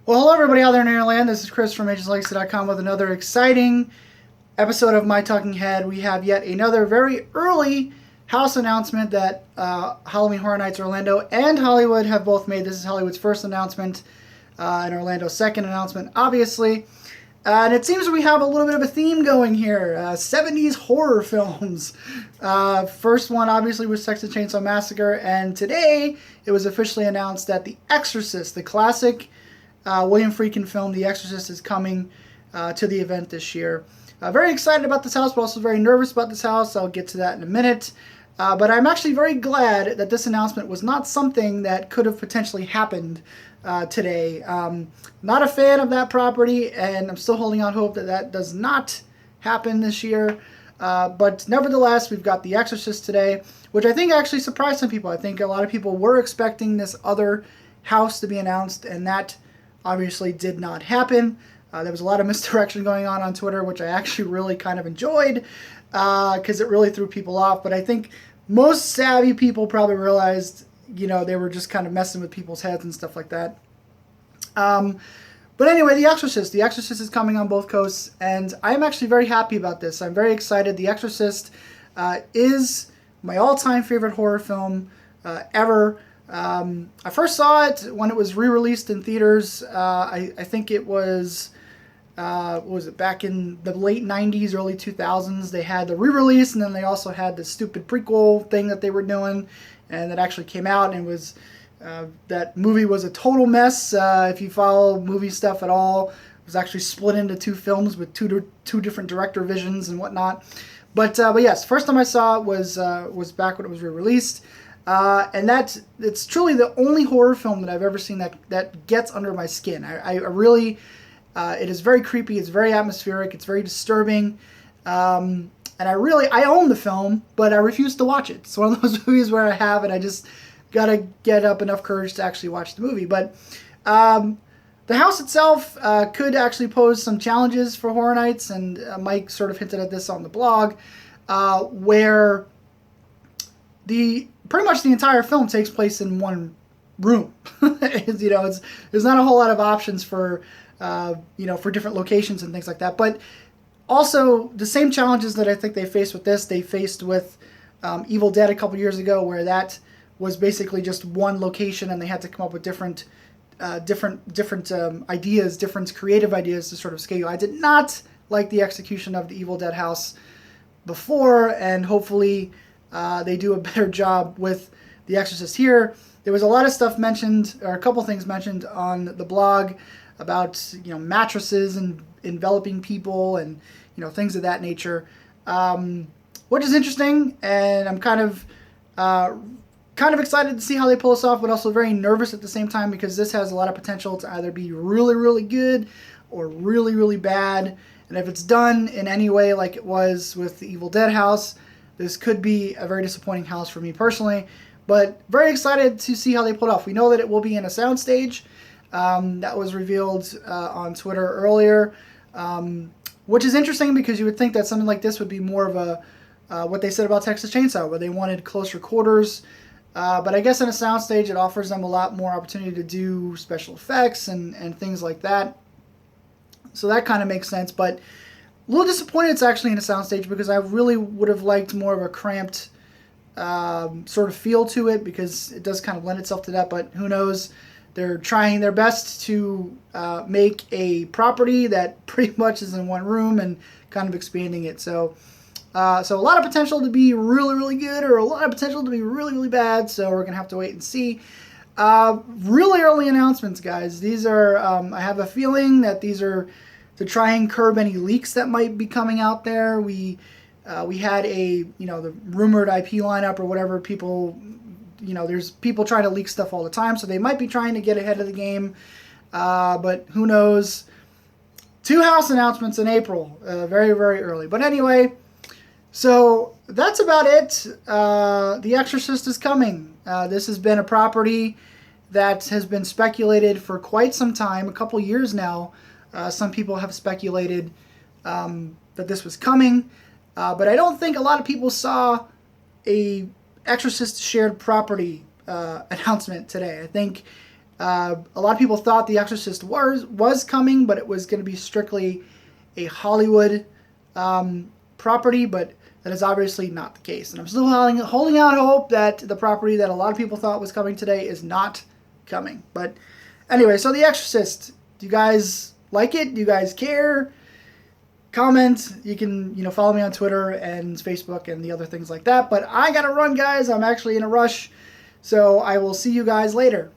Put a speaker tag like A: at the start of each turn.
A: Well, hello everybody out there in Ireland. This is Chris from agentslegacy.com with another exciting episode of My Talking Head. We have yet another very early house announcement that Halloween Horror Nights Orlando and Hollywood have both made. This is Hollywood's first announcement and Orlando's second announcement, obviously. And it seems we have a little bit of a theme going here. 70s horror films. First one, obviously, was Texas Chainsaw Massacre. And today, it was officially announced that The Exorcist, the classic William Friedkin film, The Exorcist, is coming to the event this year. Very excited about this house, but also very nervous about this house. I'll get to that in a minute. But I'm actually very glad that this announcement was not something that could have potentially happened today. Not a fan of that property, and I'm still holding out hope that that does not happen this year. But nevertheless, we've got The Exorcist today, which I think actually surprised some people. I think a lot of people were expecting this other house to be announced, and that obviously did not happen. There was a lot of misdirection going on Twitter, which I actually really kind of enjoyed because it really threw people off. But I think most savvy people probably realized, they were just kind of messing with people's heads and stuff like that. But anyway, The Exorcist. The Exorcist is coming on both coasts, and I'm actually very happy about this. I'm very excited. The Exorcist is my all-time favorite horror film ever. I first saw it when it was re-released in theaters. I think it was, what was it, back in the late 90s, early 2000s. They had the re-release, and then they also had the stupid prequel thing that they were doing, and that actually came out, and was that movie was a total mess. If you follow movie stuff at all, it was actually split into two films with two different director visions and whatnot. But yes, first time I saw it was back when it was re-released. And it's truly the only horror film that I've ever seen that gets under my skin. I really, it is very creepy, it's very atmospheric, it's very disturbing, and I own the film, but I refuse to watch it. It's one of those movies where I have it, I just gotta get up enough courage to actually watch the movie. But the house itself could actually pose some challenges for Horror Nights, and Mike sort of hinted at this on the blog, where pretty much the entire film takes place in one room. There's not a whole lot of options for for different locations and things like that. But also the same challenges that I think they faced with this, they faced with Evil Dead a couple years ago, where that was basically just one location, and they had to come up with different ideas, different creative ideas to sort of scale. I did not like the execution of the Evil Dead house before, and hopefully they do a better job with The Exorcist here. There was a lot of stuff mentioned, or a couple things mentioned on the blog about mattresses and enveloping people and things of that nature, which is interesting, and I'm kind of excited to see how they pull this off, but also very nervous at the same time, because this has a lot of potential to either be really, really good or really, really bad. And if it's done in any way like it was with the Evil Dead house, this could be a very disappointing house for me personally, but very excited to see how they pull it off. We know that it will be in a soundstage. That was revealed on Twitter earlier, which is interesting because you would think that something like this would be more of a what they said about Texas Chainsaw, where they wanted closer quarters. But I guess in a soundstage, it offers them a lot more opportunity to do special effects and things like that. So that kind of makes sense, but a little disappointed it's actually in a soundstage, because I really would have liked more of a cramped sort of feel to it, because it does kind of lend itself to that. But who knows? They're trying their best to make a property that pretty much is in one room and kind of expanding it. So a lot of potential to be really, really good, or a lot of potential to be really, really bad. So we're going to have to wait and see. Really early announcements, guys. These are, I have a feeling that these are to try and curb any leaks that might be coming out there. We had the rumored IP lineup or whatever. People, there's people trying to leak stuff all the time, so they might be trying to get ahead of the game. But who knows? 2 house announcements in April, very, very early. But anyway, so that's about it. The Exorcist is coming. This has been a property that has been speculated for quite some time, a couple years now. Some people have speculated that this was coming, but I don't think a lot of people saw a Exorcist shared property announcement today. I think A lot of people thought The Exorcist was coming, but it was going to be strictly a Hollywood property, but that is obviously not the case. And I'm still holding out hope that the property that a lot of people thought was coming today is not coming. But anyway, so The Exorcist, do you guys like it? Do you guys care? Comment. You can, follow me on Twitter and Facebook and the other things like that. But I gotta run, guys. I'm actually in a rush. So I will see you guys later.